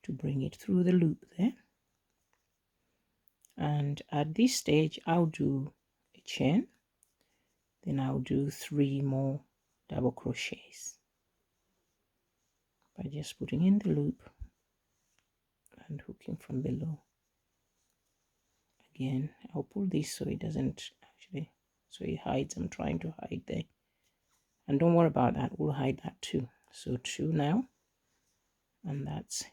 to bring it through the loop there. And at this stage I'll do a chain, then I'll do 3 more double crochets by just putting in the loop and hooking from below. Again, I'll pull this so it doesn't actually, so it hides. I'm trying to hide there, and don't worry about that, we'll hide that too. So 2 now, and that's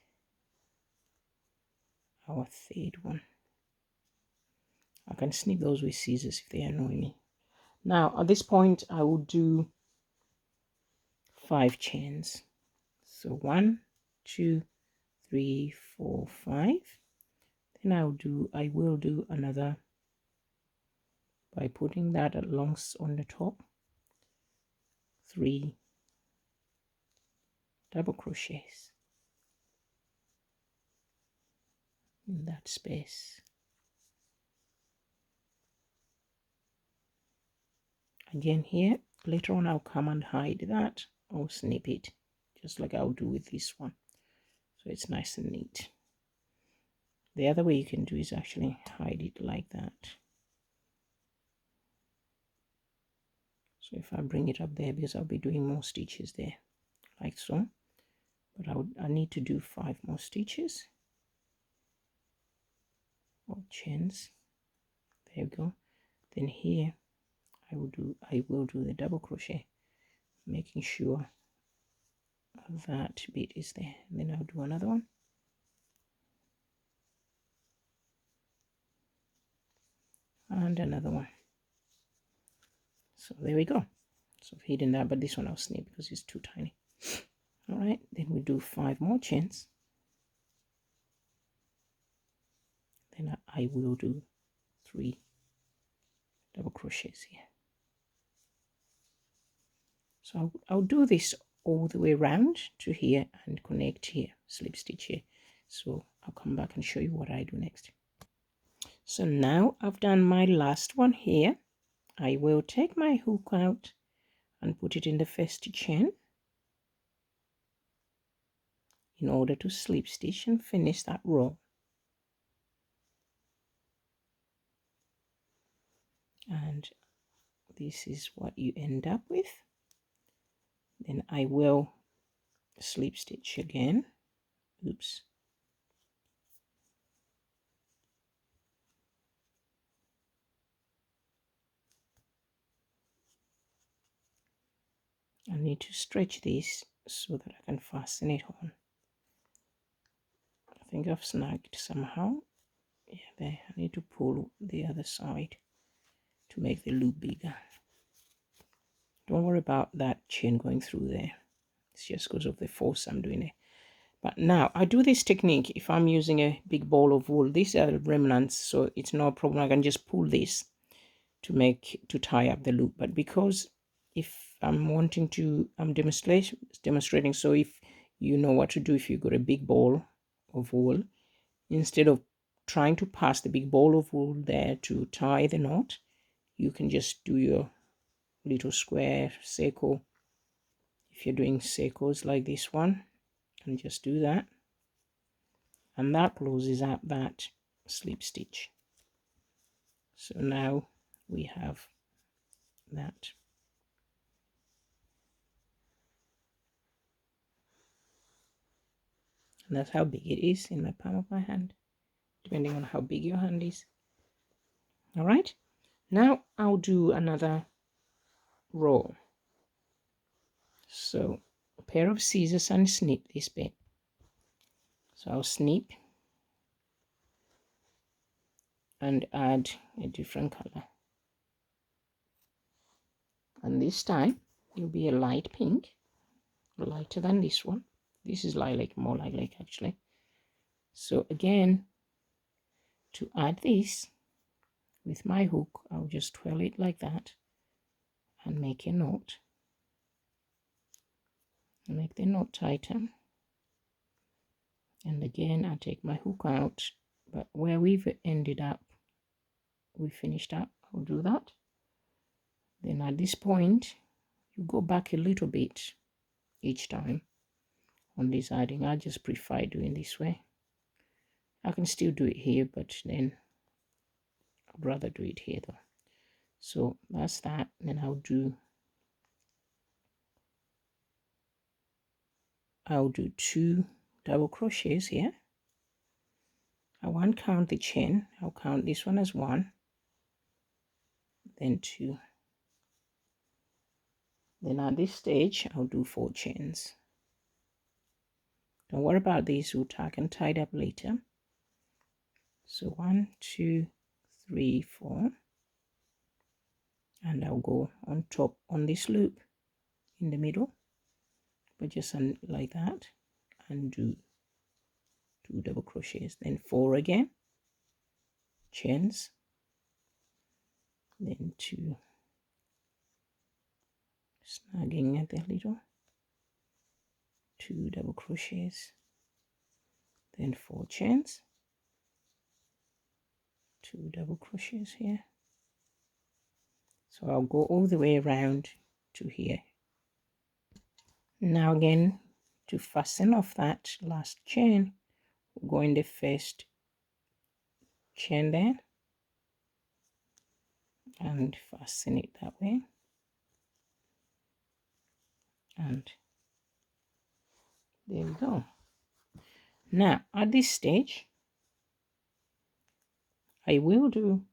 our 3rd one. I can snip those with scissors if they annoy me. Now at this point I will do 5 chains. So 1, 2, 3, 4, 5. Then I will do another by putting that along on the top, 3 double crochets in that space. Again here, later on I'll come and hide that or snip it, just like I'll do with this one, so it's nice and neat. The other way you can do is actually hide it like that. So if I bring it up there, because I'll be doing more stitches there, like so, but I need to do 5 more stitches or chains. There we go. Then here I will do the double crochet, making sure that bit is there. And then I'll do another one, and another one. So there we go. So I've hidden that, but this one I'll snip because it's too tiny. All right, then we do 5 more chains. Then I will do 3 double crochets here. So I'll do this all the way around to here and connect here, slip stitch here. So I'll come back and show you what I do next. So now I've done my last one here. I will take my hook out and put it in the first chain in order to slip stitch and finish that row. And this is what you end up with. Then I will slip stitch again. Oops. I need to stretch this so that I can fasten it on. I think I've snagged somehow. Yeah, there. I need to pull the other side to make the loop bigger. Don't worry about that chain going through there. It's just because of the force I'm doing it. But now I do this technique if I'm using a big ball of wool. These are the remnants, so it's no problem. I can just pull this to tie up the loop. But because if I'm wanting to, I'm demonstrating. So if you know what to do, if you've got a big ball of wool, instead of trying to pass the big ball of wool there to tie the knot, you can just do your little square circle. If you're doing circles like this one, and just do that, and that closes up that slip stitch. So now we have that. And that's how big it is in the palm of my hand, depending on how big your hand is. All right, now I'll do another row. So a pair of scissors and snip this bit. So I'll snip and add a different color. And this time it'll be a light pink, lighter than this one. This is lilac, more lilac actually. So again, to add this with my hook, I'll just twirl it like that and make a knot. Make the knot tighten. And again, I take my hook out, but where we've ended up, we finished up, I'll do that. Then at this point, you go back a little bit each time, on deciding. I just prefer doing this way. I can still do it here, but then I'd rather do it here though. So that's that. Then I'll do 2 double crochets here. I won't count the chain. I'll count this one as 1, then 2. Then at this stage, I'll do 4 chains. Don't worry about this root, I can tie it up later. So 1, 2, 3, 4. And I'll go on top on this loop in the middle, but just like that, and do 2 double crochets, then 4 again, chains, then 2, snagging at the little, 2 double crochets, then 4 chains, 2 double crochets here. So I'll go all the way around to here. Now again, to fasten off that last chain, we'll go in the first chain there and fasten it that way. And there we go. Now at this stage, I will do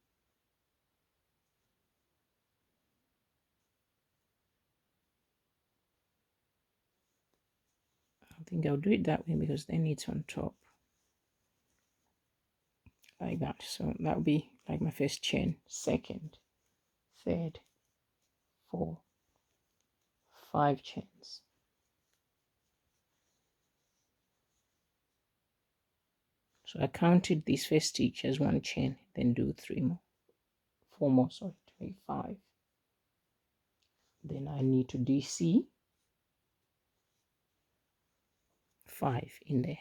I think I'll do it that way because then it's on top like that. So that'll be like my first chain, second, third, 4, 5 chains. So I counted this first stitch as 1 chain, then do 3 more, 4 more, sorry, 5. Then I need to DC 5 in there.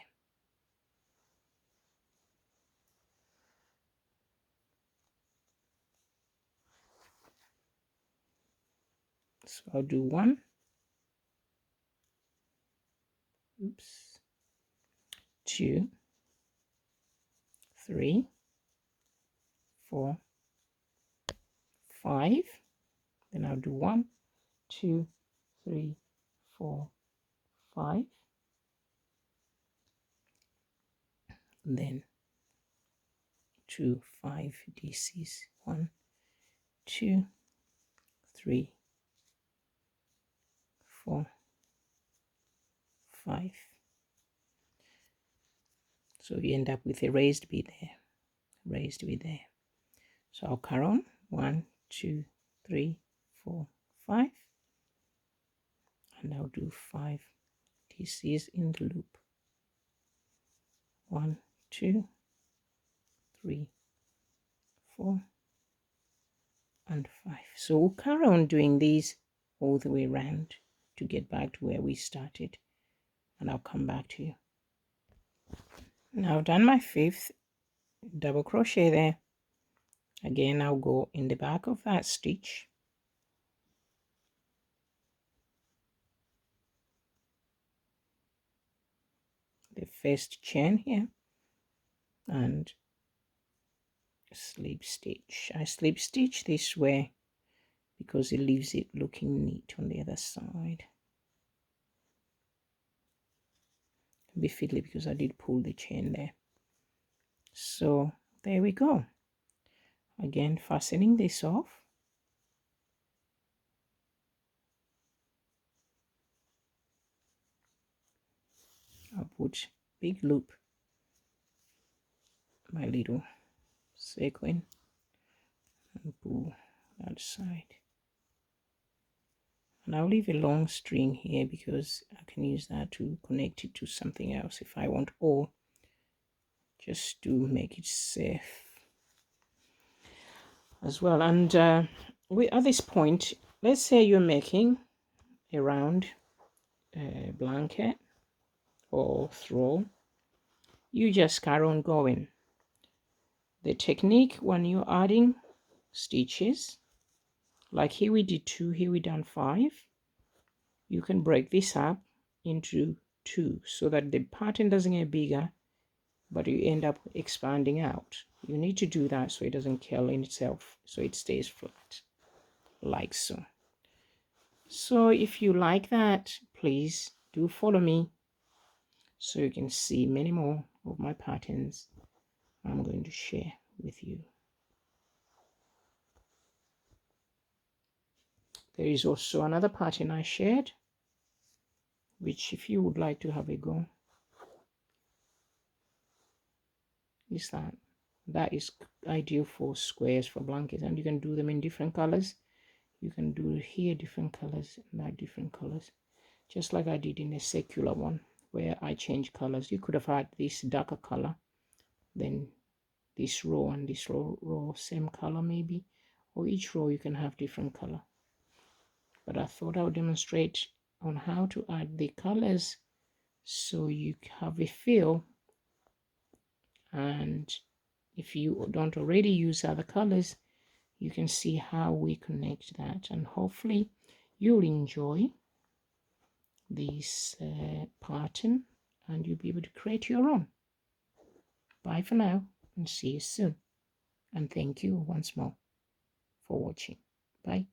So I'll do 1, 2, 3, 4, 5. Then I'll do 1, 2, 3, 4, 5. Then 2, 5 DCs, 1, 2, 3, 4, 5. So you end up with a raised bead there, raised bead there. So I'll carry on 1, 2, 3, 4, 5, and I'll do 5 DCs in the loop. 1, 2, 3, 4, and 5. So we'll carry on doing these all the way around to get back to where we started, and I'll come back to you. Now I've done my 5th double crochet there. Again, I'll go in the back of that stitch, the first chain here, and slip stitch. I slip stitch this way because it leaves it looking neat on the other side. A bit fiddly because I did pull the chain there. So there we go. Again, fastening this off. I'll put big loop, my little sequin, and pull that side. And I'll leave a long string here because I can use that to connect it to something else if I want, or just to make it safe as well. And at this point, let's say you're making a round blanket or throw, you just carry on going. The technique when you're adding stitches, like here we did 2, here we done 5, you can break this up into two so that the pattern doesn't get bigger, but you end up expanding out. You need to do that so it doesn't curl in itself, so it stays flat, like so. So if you like that, please do follow me so you can see many more of my patterns I'm going to share with you. There is also another pattern I shared, which if you would like to have a go, is that is ideal for squares, for blankets, and you can do them in different colors. You can do here different colors and that different colors, just like I did in a circular one where I changed colors. You could have had this darker color, then this row and this row same color maybe, or each row you can have different color. But I thought I would demonstrate on how to add the colors so you have a feel, and if you don't already use other colors, you can see how we connect that, and hopefully you'll enjoy this pattern and you'll be able to create your own. Bye for now and see you soon, and thank you once more for watching. Bye.